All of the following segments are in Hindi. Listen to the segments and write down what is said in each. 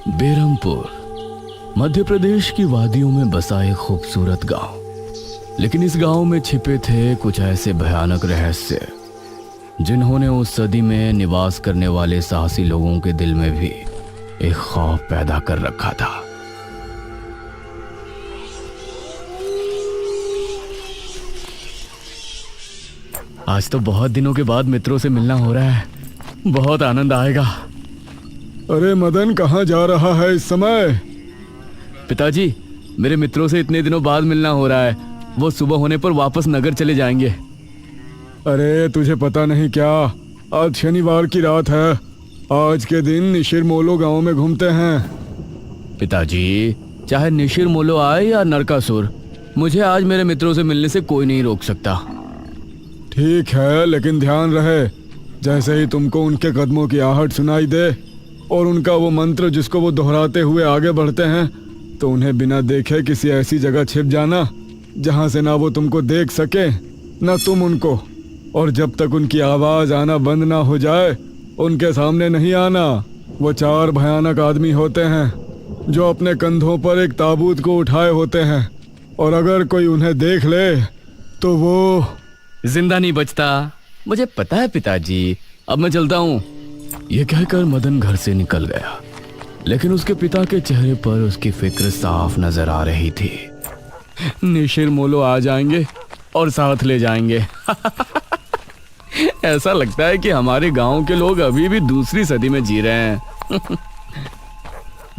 बेरमपुर मध्य प्रदेश की वादियों में बसा एक खूबसूरत गांव। लेकिन इस गांव में छिपे थे कुछ ऐसे भयानक रहस्य जिन्होंने उस सदी में निवास करने वाले साहसी लोगों के दिल में भी एक खौफ पैदा कर रखा था। आज तो बहुत दिनों के बाद मित्रों से मिलना हो रहा है, बहुत आनंद आएगा। अरे मदन, कहाँ जा रहा है इस समय? पिताजी, मेरे मित्रों से इतने दिनों बाद मिलना हो रहा है। वो सुबह होने पर वापस नगर चले जाएंगे। अरे तुझे पता नहीं क्या, आज शनिवार की रात है। आज के दिन निशिर मोलो गांव में घूमते हैं। पिताजी, चाहे निशिर मोलो आए या नरकासुर, मुझे आज मेरे मित्रों से मिलने से कोई नहीं रोक सकता। ठीक है, लेकिन ध्यान रहे, जैसे ही तुमको उनके कदमों की आहट सुनाई दे और उनका वो मंत्र जिसको वो दोहराते हुए आगे बढ़ते हैं, तो उन्हें बिना देखे किसी ऐसी जगह छिप जाना जहां से ना वो तुमको देख सके ना तुम उनको। और जब तक उनकी आवाज आना बंद ना हो जाए उनके सामने नहीं आना। वो 4 भयानक आदमी होते हैं जो अपने कंधों पर एक ताबूत को उठाए होते हैं, और अगर कोई उन्हें देख ले तो वो जिंदा नहीं बचता। मुझे पता है पिताजी, अब मैं चलता हूँ। यह कहकर मदन घर से निकल गया, लेकिन उसके पिता के चेहरे पर उसकी फिक्र साफ नजर आ रही थी। निशिर मोलो आ जाएंगे और साथ ले जाएंगे। ऐसा लगता है कि हमारे गांव के लोग अभी भी दूसरी सदी में जी रहे हैं।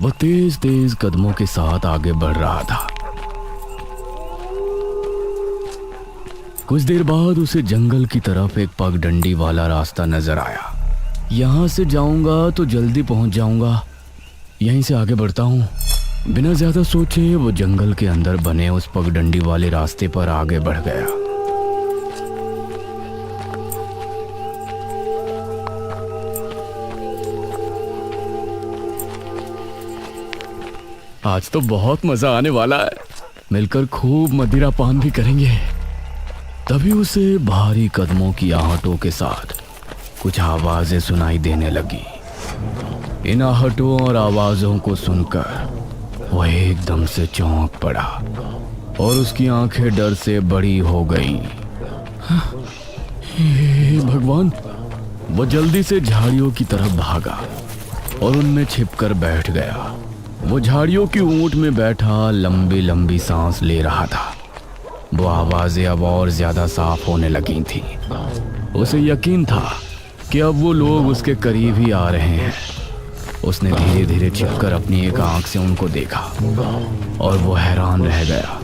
वो तेज तेज कदमों के साथ आगे बढ़ रहा था। कुछ देर बाद उसे जंगल की तरफ एक पगडंडी वाला रास्ता नजर आया। यहां से जाऊंगा तो जल्दी पहुंच जाऊंगा, यहीं से आगे बढ़ता हूँ। बिना ज्यादा सोचे वो जंगल के अंदर बने उस पगडंडी वाले रास्ते पर आगे बढ़ गया। आज तो बहुत मजा आने वाला है, मिलकर खूब मदिरा पान भी करेंगे। तभी उसे भारी कदमों की आहटों के साथ कुछ आवाजें सुनाई देने लगी। इन आहटों और आवाजों को सुनकर वह एकदम से चौंक पड़ा और उसकी आंखें डर से बड़ी हो गईं। हे भगवान! वो जल्दी से झाड़ियों की तरफ भागा और उनमें छिपकर बैठ गया। वो झाड़ियों की ऊंट में बैठा लंबी लंबी सांस ले रहा था। वो आवाजें अब और ज्यादा साफ होने लगी थी। उसे यकीन था कि अब वो लोग उसके करीब ही आ रहे हैं। उसने धीरे धीरे छिपकर अपनी एक आंख से उनको देखा और वो हैरान रह गया।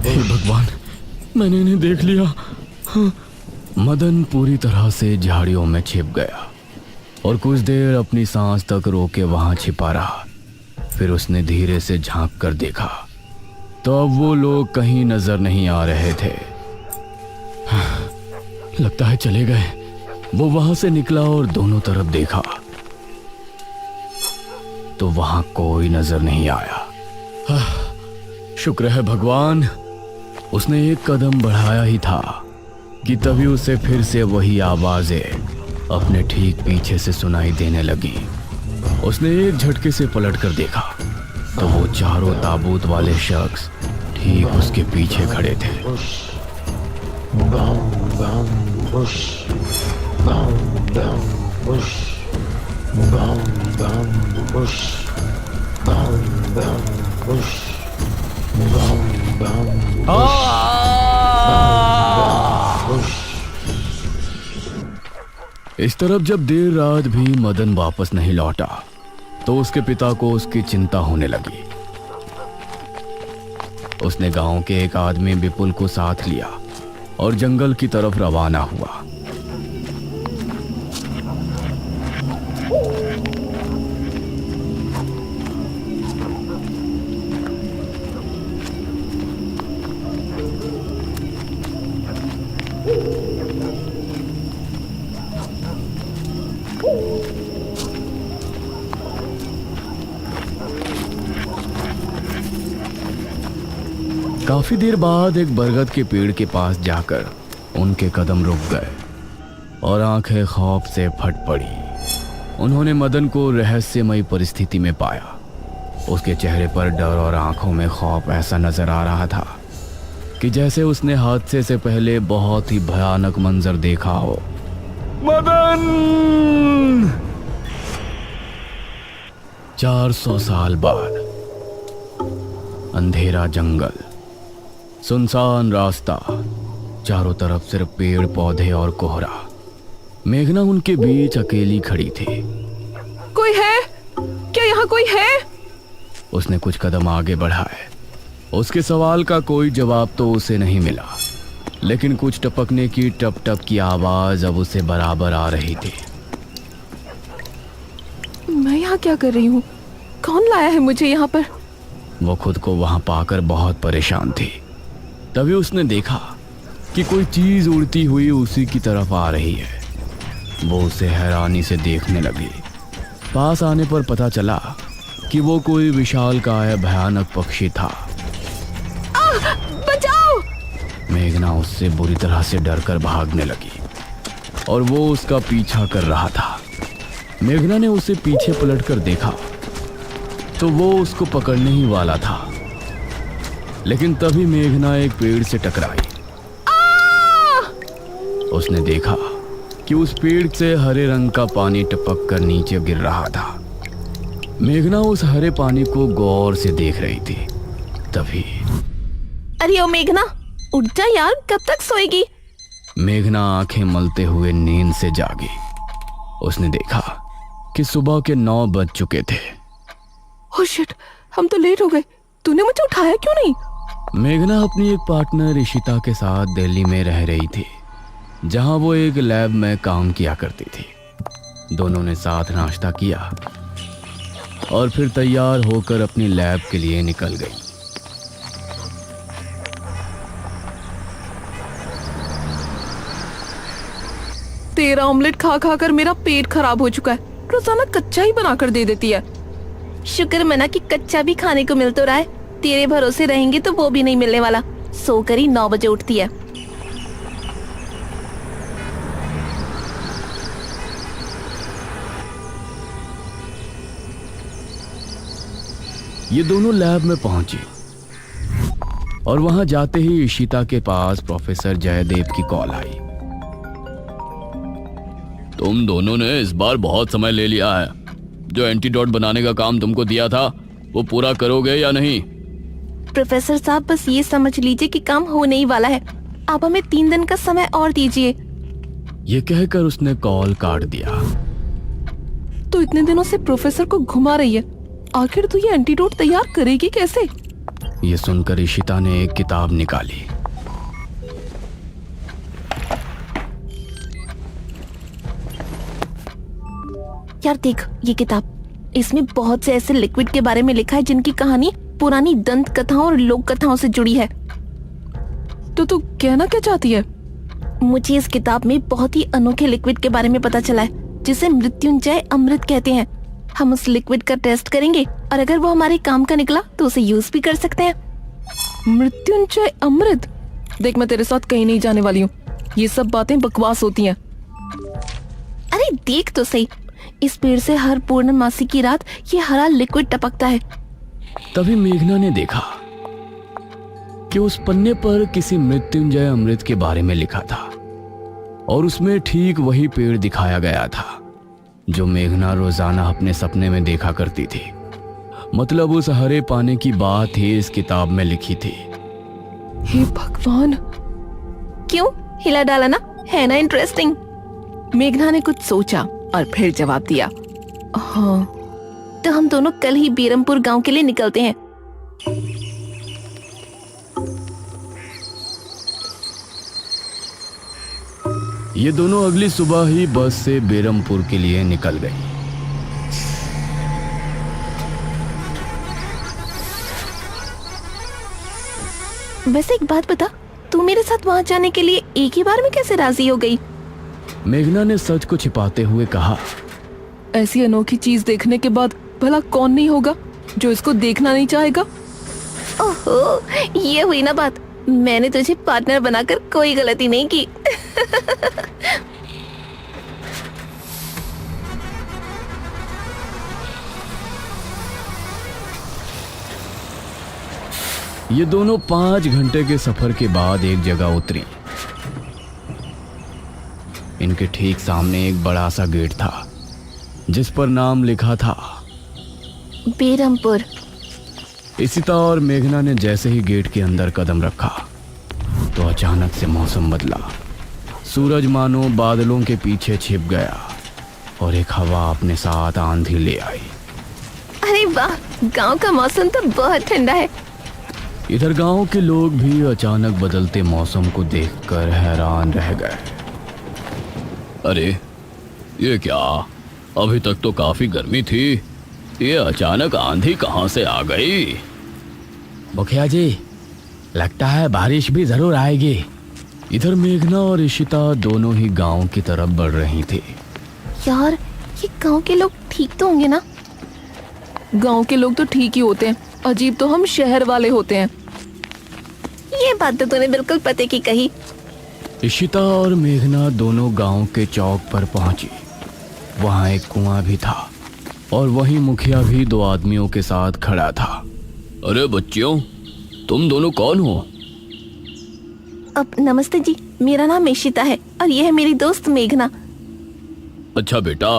हे भगवान, मैंने इन्हें देख लिया। हाँ। मदन पूरी तरह से झाड़ियों में छिप गया और कुछ देर अपनी सांस तक रोके वहां छिपा रहा। फिर उसने धीरे से झांक कर देखा तो अब वो लोग कहीं नजर नहीं आ रहे थे। हाँ, लगता है चले गए। वो वहां से निकला और दोनों तरफ देखा तो वहां कोई नजर नहीं आया। हाँ, शुक्र है भगवान। उसने एक कदम बढ़ाया ही था कि तभी उसे फिर से वही आवाजें अपने ठीक पीछे से सुनाई देने लगी। उसने एक झटके से पलटकर देखा तो वो चारों ताबूत वाले शख्स ठीक उसके पीछे खड़े थे। इस तरफ जब देर रात भी मदन वापस नहीं लौटा तो उसके पिता को उसकी चिंता होने लगी। उसने गांव के एक आदमी विपुल को साथ लिया और जंगल की तरफ रवाना हुआ। काफी देर बाद एक बरगद के पेड़ के पास जाकर उनके कदम रुक गए और आंखें खौफ से फट पड़ी। उन्होंने मदन को रहस्यमयी परिस्थिति में पाया। उसके चेहरे पर डर और आंखों में खौफ ऐसा नजर आ रहा था कि जैसे उसने हादसे से पहले बहुत ही भयानक मंजर देखा हो। मदन! 400 साल बाद अंधेरा जंगल, सुनसान रास्ता, चारों तरफ सिर्फ पेड़ पौधे और कोहरा। मेघना उनके बीच अकेली खड़ी थी। कोई है? क्या यहाँ कोई है? उसने कुछ कदम आगे बढ़ाए। उसके सवाल का कोई जवाब तो उसे नहीं मिला, लेकिन कुछ टपकने की टप टप की आवाज अब उसे बराबर आ रही थी। मैं यहाँ क्या कर रही हूँ? कौन लाया है मुझे यहाँ पर? वो खुद को वहां पाकर बहुत परेशान थी। तभी उसने देखा कि कोई चीज उड़ती हुई उसी की तरफ आ रही है। वो उसे हैरानी से देखने लगी। पास आने पर पता चला कि वो कोई विशालकाय भयानक पक्षी था। बचाओ! मेघना उससे बुरी तरह से डरकर भागने लगी और वो उसका पीछा कर रहा था। मेघना ने उसे पीछे पलटकर देखा तो वो उसको पकड़ने ही वाला था, लेकिन तभी मेघना एक पेड़ से टकराई। उसने देखा कि उस पेड़ से हरे रंग का पानी टपक कर नीचे गिर रहा था। मेघना उस हरे पानी को गौर से देख रही थी। तभी अरे ओ मेघना, उठ जा यार, कब तक सोएगी? मेघना आंखें मलते हुए नींद से जागी। उसने देखा कि सुबह के 9 बज चुके थे। ओह शिट, हम तो लेट हो गए। तूने मुझे उठाया क्यों नहीं? मेघना अपनी एक पार्टनर ईशिता के साथ दिल्ली में रह रही थी, जहां वो एक लैब में काम किया करती थी। दोनों ने साथ नाश्ता किया और फिर तैयार होकर अपनी लैब के लिए निकल गई। तेरा ऑमलेट खा खा कर मेरा पेट खराब हो चुका है। रोजाना कच्चा ही बना कर दे देती है। शुक्र मना कि कच्चा भी खाने को मिल तो रहा है। तेरे भरोसे रहेंगे तो वो भी नहीं मिलने वाला। सोकर ही 9 बजे उठती है। ये दोनों लैब में पहुंची और वहां जाते ही ईशिता के पास प्रोफेसर जयदेव की कॉल आई। तुम दोनों ने इस बार बहुत समय ले लिया है। जो एंटीडोट बनाने का काम तुमको दिया था वो पूरा करोगे या नहीं? प्रोफेसर साहब, बस ये समझ लीजिए कि काम होने ही वाला है। आप हमें 3 दिन का समय और दीजिए। ये कहकर उसने कॉल काट दिया। तो इतने दिनों से प्रोफेसर को घुमा रही है, आखिर तू ये एंटीडोट तैयार करेगी कैसे? ये सुनकर ईशिता ने एक किताब निकाली। यार देख ये किताब, इसमें बहुत से ऐसे लिक्विड के बारे में लिखा है जिनकी कहानी पुरानी दंत कथाओं और लोक कथाओं से जुड़ी है। तो तू कहना क्या चाहती है? मुझे इस किताब में बहुत ही अनोखे लिक्विड के बारे में पता चला है, जिसे मृत्युंजय अमृत कहते हैं। हम उस लिक्विड का टेस्ट करेंगे और अगर वो हमारे काम का निकला तो उसे यूज भी कर सकते हैं। मृत्युंजय अमृत? देख, मैं तेरे साथ कहीं नहीं जाने वाली हूँ। ये सब बातें बकवास होती हैं। अरे देख तो सही, इस पेड़ से हर पूर्णमासी की रात ये हरा लिक्विड टपकता है। तभी मेघना ने देखा कि उस पन्ने पर किसी मृत्युंजय अमृत के बारे में लिखा था और उसमें ठीक वही पेड़ दिखाया गया था जो मेघना रोजाना अपने सपने में देखा करती थी। मतलब उस हरे पानी की बात ही इस किताब में लिखी थी। हे भगवान, क्यों हिला डाला ना, है ना इंटरेस्टिंग? मेघना ने कुछ सोचा और फिर जवाब दिया, हाँ तो हम दोनों कल ही बीरमपुर गांव के लिए निकलते हैं। ये दोनों अगली सुबह ही बस से बेरमपुर के लिए निकल गई। वैसे एक बात बता, तू मेरे साथ वहां जाने के लिए एक ही बार में कैसे राजी हो गई? मेघना ने सच को छिपाते हुए कहा, ऐसी अनोखी चीज देखने के बाद भला कौन नहीं होगा जो इसको देखना नहीं चाहेगा? ओहो, ये हुई ना बात। मैंने तुझे पार्टनर बनाकर कोई गलती नहीं की। ये दोनों 5 घंटे के सफर के बाद एक जगह उतरी। इनके ठीक सामने एक बड़ा सा गेट था जिस पर नाम लिखा था बेरमपुर। इशिता और मेघना ने जैसे ही गेट के अंदर कदम रखा तो अचानक से मौसम बदला। सूरज मानो बादलों के पीछे छिप गया और एक हवा अपने साथ आंधी ले आई। अरे वाह, गांव का मौसम तो बहुत ठंडा है। इधर गांव के लोग भी अचानक बदलते मौसम को देखकर हैरान रह गए। अरे ये क्या, अभी तक तो काफी गर्मी थी, ये अचानक आंधी कहां से आ गई? मुखिया जी, लगता है बारिश भी जरूर आएगी। इधर मेघना और इशिता दोनों ही गांव की तरफ बढ़ रही थी। यार, ये गांव के लोग ठीक तो होंगे ना? गांव के लोग तो ठीक ही होते हैं, अजीब तो हम शहर वाले होते हैं। ये बात तो तूने बिल्कुल पते की कही। इशिता और मेघना दोनों गांव के चौक पर पहुंची। वहां एक कुआं भी था और वहीं मुखिया भी 2 आदमियों के साथ खड़ा था। अरे बच्चियों, तुम दोनों कौन हो? अब नमस्ते जी, मेरा नाम इशिता है और ये है मेरी दोस्त मेघना। अच्छा बेटा,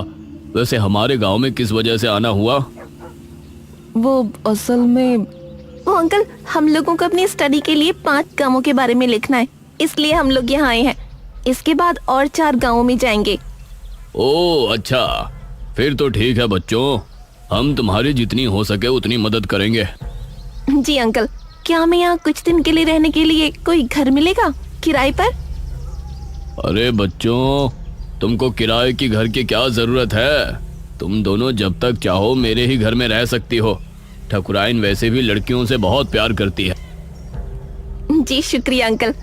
वैसे हमारे गांव में किस वजह से आना हुआ? वो असल में वो अंकल, हम लोगों को अपनी स्टडी के लिए 5 गांवों के बारे में लिखना है, इसलिए हम लोग यहाँ आए हैं। इसके बाद और 4 गांवों में जाएंगे। ओह अच्छा, फिर तो ठीक है बच्चों, हम तुम्हारी जितनी हो सके उतनी मदद करेंगे। जी अंकल, क्या हमें यहाँ कुछ दिन के लिए रहने के लिए कोई घर मिलेगा किराए पर? अरे बच्चों, तुमको किराए की घर की क्या जरूरत है? तुम दोनों जब तक चाहो मेरे ही घर में रह सकती हो। ठकुराइन वैसे भी लड़कियों से बहुत प्यार करती है। जी शुक्रिया अंकल।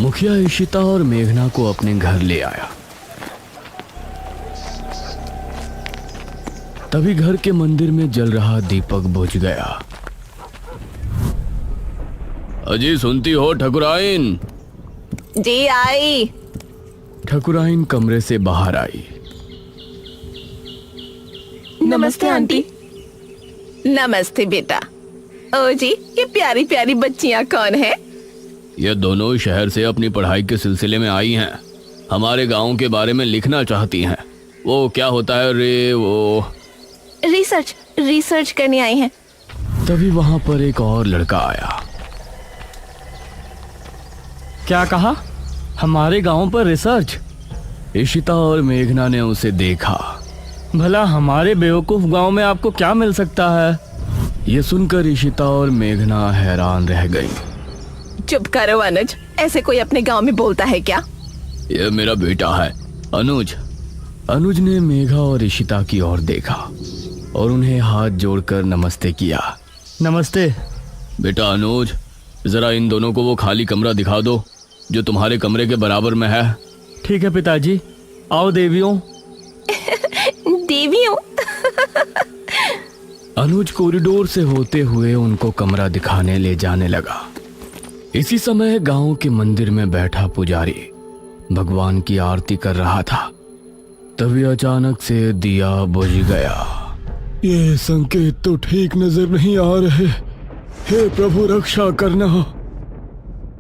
मुखिया इशिता और मेघना को अपने घर ले आया। तभी घर के मंदिर में जल रहा दीपक बुझ गया। अजी सुनती हो ठकुराइन? जी आई। ठकुराइन कमरे से बाहर आई। नमस्ते आंटी। नमस्ते बेटा। ओ जी, ये प्यारी प्यारी बच्चियां कौन है? ये दोनों शहर से अपनी पढ़ाई के सिलसिले में आई हैं। हमारे गांव के बारे में लिखना चाहती हैं। वो क्या होता है रे, वो रिसर्च करने आई हैं। तभी वहां पर एक और लड़का आया। क्या कहा? हमारे गांव पर रिसर्च? इशिता और मेघना ने उसे देखा। भला हमारे बेवकूफ गांव में आपको क्या मिल सकता है? ये सुनकर इशिता और मेघना हैरान रह गई। चुप करो अनुज, ऐसे कोई अपने गांव में बोलता है क्या? ये मेरा बेटा है अनुज। अनुज ने मेघा और इशिता की ओर देखा और उन्हें हाथ जोड़कर नमस्ते किया। नमस्ते बेटा अनुज, जरा इन दोनों को वो खाली कमरा दिखा दो जो तुम्हारे कमरे के बराबर में है। ठीक है पिताजी, आओ देवियों। देवियों? अनुज कॉरिडोर से होते हुए उनको कमरा दिखाने ले जाने लगा। इसी समय गांव के मंदिर में बैठा पुजारी भगवान की आरती कर रहा था। तभी अचानक से दिया बुझ गया। ये संकेत तो ठीक नजर नहीं आ रहे। हे प्रभु, रक्षा करना।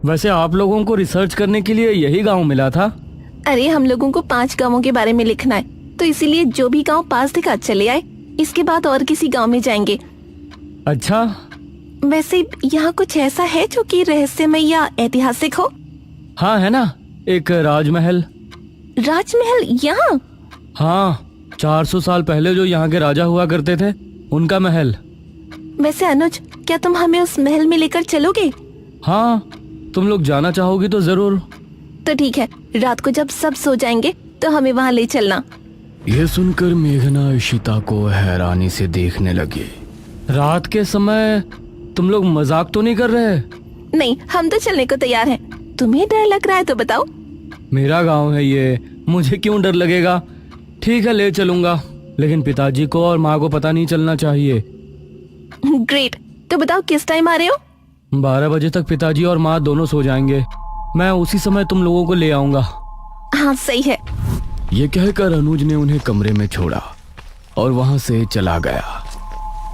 वैसे आप लोगों को रिसर्च करने के लिए यही गांव मिला था? अरे हम लोगों को 5 गांवों के बारे में लिखना है, तो इसीलिए जो भी गांव पास दिखा चले आए। इसके बाद और किसी गांव में जाएंगे। अच्छा, वैसे यहाँ कुछ ऐसा है जो कि रहस्यमय या ऐतिहासिक हो? हाँ है ना, एक राजमहल। राजमहल यहाँ? हाँ, 400 साल पहले जो यहाँ के राजा हुआ करते थे, उनका महल। वैसे अनुज, क्या तुम हमें उस महल में लेकर चलोगे? हाँ, तुम लोग जाना चाहोगी तो जरूर। तो ठीक है, रात को जब सब सो जाएंगे तो हमें वहाँ ले चलना। यह सुनकर मेघना इशिता को हैरानी से देखने लगी। रात के समय तुम लोग मजाक तो नहीं कर रहे? नहीं, हम तो चलने को तैयार हैं। तुम्हें डर लग रहा है तो बताओ। मेरा गांव है ये, मुझे क्यों डर लगेगा? ठीक है, ले चलूंगा, लेकिन पिताजी को और माँ को पता नहीं चलना चाहिए। ग्रेट। तो बताओ किस टाइम आ रहे हो? 12 बजे तक पिताजी और माँ दोनों सो जाएंगे। मैं उसी समय तुम लोगों को ले आऊंगा। हाँ सही है। ये कहकर अनुज ने उन्हें कमरे में छोड़ा और वहां से चला गया।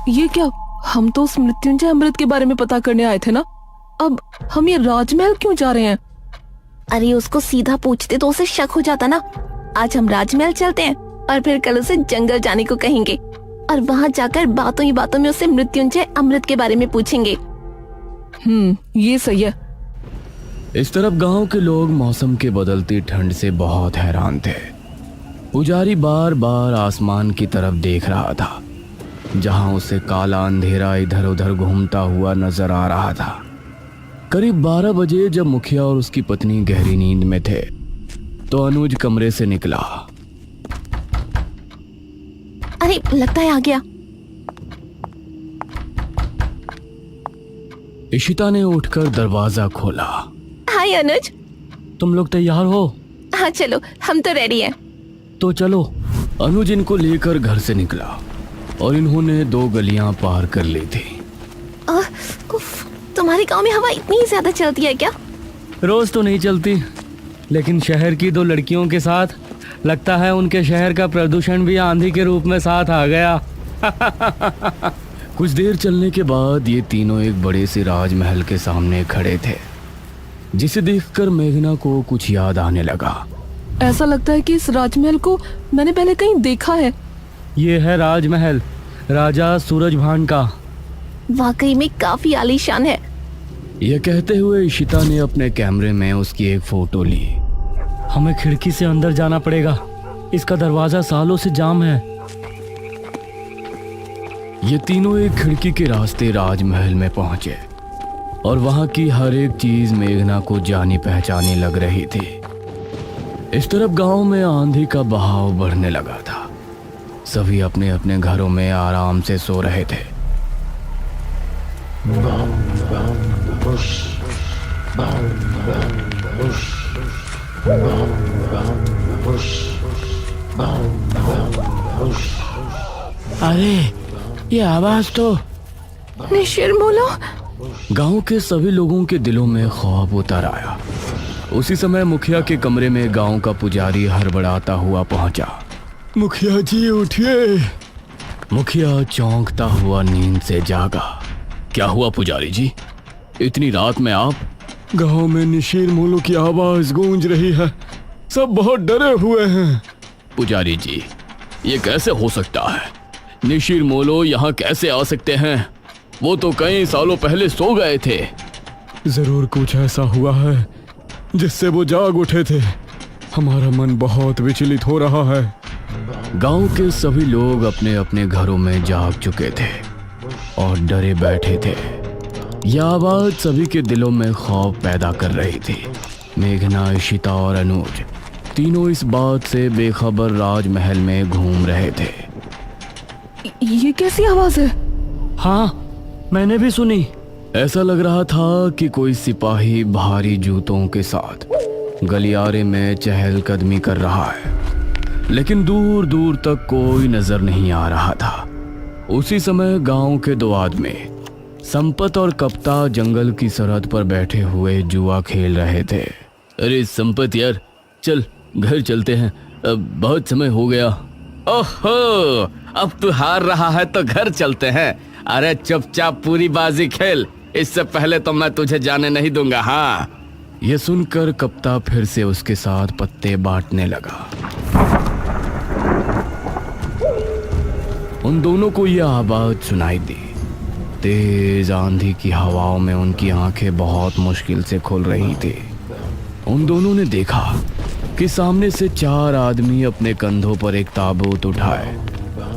ये क्या? हम तो उस मृत्युंजय अमृत के बारे में पता करने आए थे ना। अब हम ये राजमहल क्यों जा रहे हैं? अरे उसको सीधा पूछते तो उसे शक हो जाता ना। आज हम राजमहल चलते हैं और फिर कल उसे जंगल जाने को कहेंगे और वहाँ जाकर बातों ही बातों में उससे मृत्युंजय अमृत के बारे में पूछेंगे। ये सही है। इस तरफ गांव के लोग मौसम के बदलती ठंड से बहुत हैरान थे। पुजारी बार बार आसमान की तरफ देख रहा था, जहां उसे काला अंधेरा इधर उधर घूमता हुआ नजर आ रहा था। करीब 12 बजे जब मुखिया और उसकी पत्नी गहरी नींद में थे तो अनुज कमरे से निकला। अरे लगता है आ गया। इशिता ने उठकर दरवाजा खोला। हाय अनुज। तुम लोग तैयार हो? हाँ चलो, हम तो रेडी हैं। तो चलो। अनुज इनको लेकर घर से निकला और इन्होंने 2 गलियां पार कर ली थी। उफ, तुम्हारे गांव में हवा इतनी ज्यादा चलती है क्या? रोज तो नहीं चलती, लेकिन शहर की 2 लड़कियों के साथ लगता है उनके शहर का प्रदूषण भी आंधी के रूप में साथ आ गया। कुछ देर चलने के बाद ये तीनों एक बड़े से राजमहल के सामने खड़े थे, जिसे देखकर मेघना को कुछ याद आने लगा। ऐसा लगता है कि इस राजमहल को मैंने पहले कहीं देखा है। ये है राजमहल राजा सूरजभान का। वाकई में काफी आलीशान है। यह कहते हुए इशिता ने अपने कैमरे में उसकी एक फोटो ली। हमें खिड़की से अंदर जाना पड़ेगा, इसका दरवाजा सालों से जाम है। ये तीनों एक खिड़की के रास्ते राजमहल में पहुंचे और वहां की हर एक चीज मेघना को जानी पहचानी लग रही थी। इस तरफ गांव में आंधी का बहाव बढ़ने लगा था। सभी अपने अपने घरों में आराम से सो रहे थे। अरे ये आवाज तो निशिरमोलो। गांव के सभी लोगों के दिलों में खौफ उतर आया। उसी समय मुखिया के कमरे में गांव का पुजारी हड़बड़ाता हुआ पहुंचा। मुखिया जी उठिए। मुखिया चौंकता हुआ नींद से जागा। क्या हुआ पुजारी जी, इतनी रात में आप? गांव में निशीर मोलो की आवाज गूंज रही है, सब बहुत डरे हुए हैं। पुजारी जी, ये कैसे हो सकता है? निशीर मोलो यहाँ कैसे आ सकते हैं? वो तो कई सालों पहले सो गए थे। जरूर कुछ ऐसा हुआ है जिससे वो जाग उठे थे। हमारा मन बहुत विचलित हो रहा है। गांव के सभी लोग अपने अपने घरों में जाग चुके थे और डरे बैठे थे। यह आवाज सभी के दिलों में खौफ पैदा कर रही थी। मेघना, इशिता और अनुज तीनों इस बात से बेखबर राजमहल में घूम रहे थे। ये कैसी आवाज है? हाँ, मैंने भी सुनी। ऐसा लग रहा था कि कोई सिपाही भारी जूतों के साथ गलियारे में चहलकदमी कर रहा है, लेकिन दूर दूर तक कोई नजर नहीं आ रहा था। उसी समय गांव के 2 आदमी संपत और कप्ता जंगल की सरहद पर बैठे हुए जुआ खेल रहे थे। अरे संपत यार, चल घर चलते हैं, अब बहुत समय हो गया। ओहो, अब तू हार रहा है तो घर चलते हैं। अरे चुपचाप पूरी बाजी खेल, इससे पहले तो मैं तुझे जाने नहीं दूंगा। हाँ। यह सुनकर कप्ता फिर से उसके साथ पत्ते बांटने लगा। उन दोनों को यह आवाज सुनाई दी। तेज आंधी की हवाओं में उनकी आंखें बहुत मुश्किल से खुल रही थी। उन दोनों ने देखा कि सामने से 4 आदमी अपने कंधों पर एक ताबूत उठाए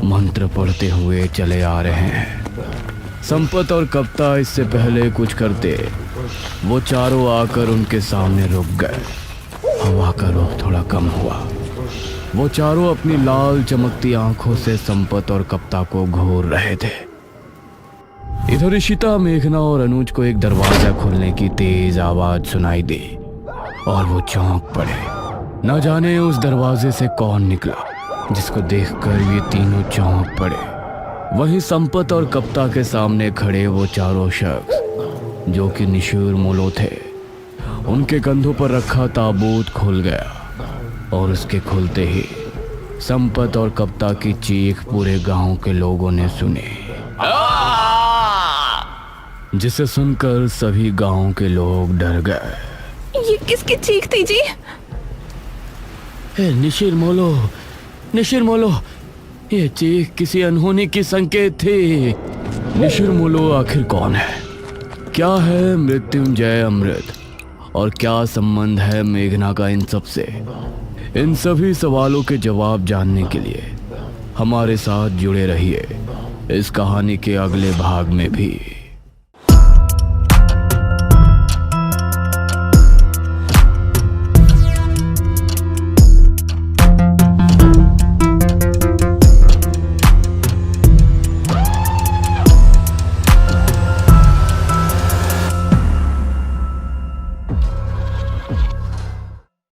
मंत्र पढ़ते हुए चले आ रहे हैं। संपत और कप्ता इससे पहले कुछ करते, वो चारों आकर उनके सामने रुक गए। हवा का रुख थोड़ा कम हुआ। वो चारों अपनी लाल चमकती आंखों से संपत और कप्ता को घूर रहे थे। इधर इशिता, मेघना और अनुज को एक दरवाजा खुलने की तेज आवाज सुनाई दी और वो चौंक पड़े। न जाने उस दरवाजे से कौन निकला, जिसको देखकर ये तीनों चौंक पड़े। वहीं संपत और कप्ता के सामने खड़े वो चारों शख्स जो कि निशूर मोलो थे। उनके कंधों पर रखा ताबूत खुल गया और उसके खुलते ही संपत और कप्ता की चीख पूरे गांव के लोगों ने सुनी, जिसे सुनकर सभी गांव के लोग डर गए। ये किसकी चीख थी जी? निशिर मोलो, ये चीख किसी अनहोनी की संकेत थी। निशिर मोलो आखिर कौन है? क्या है मृत्युंजय अमृत? और क्या संबंध है मेघना का इन सब से? इन सभी सवालों के जवाब जानने के लिए हमारे साथ जुड़े रहिए इस कहानी के अगले भाग में भी।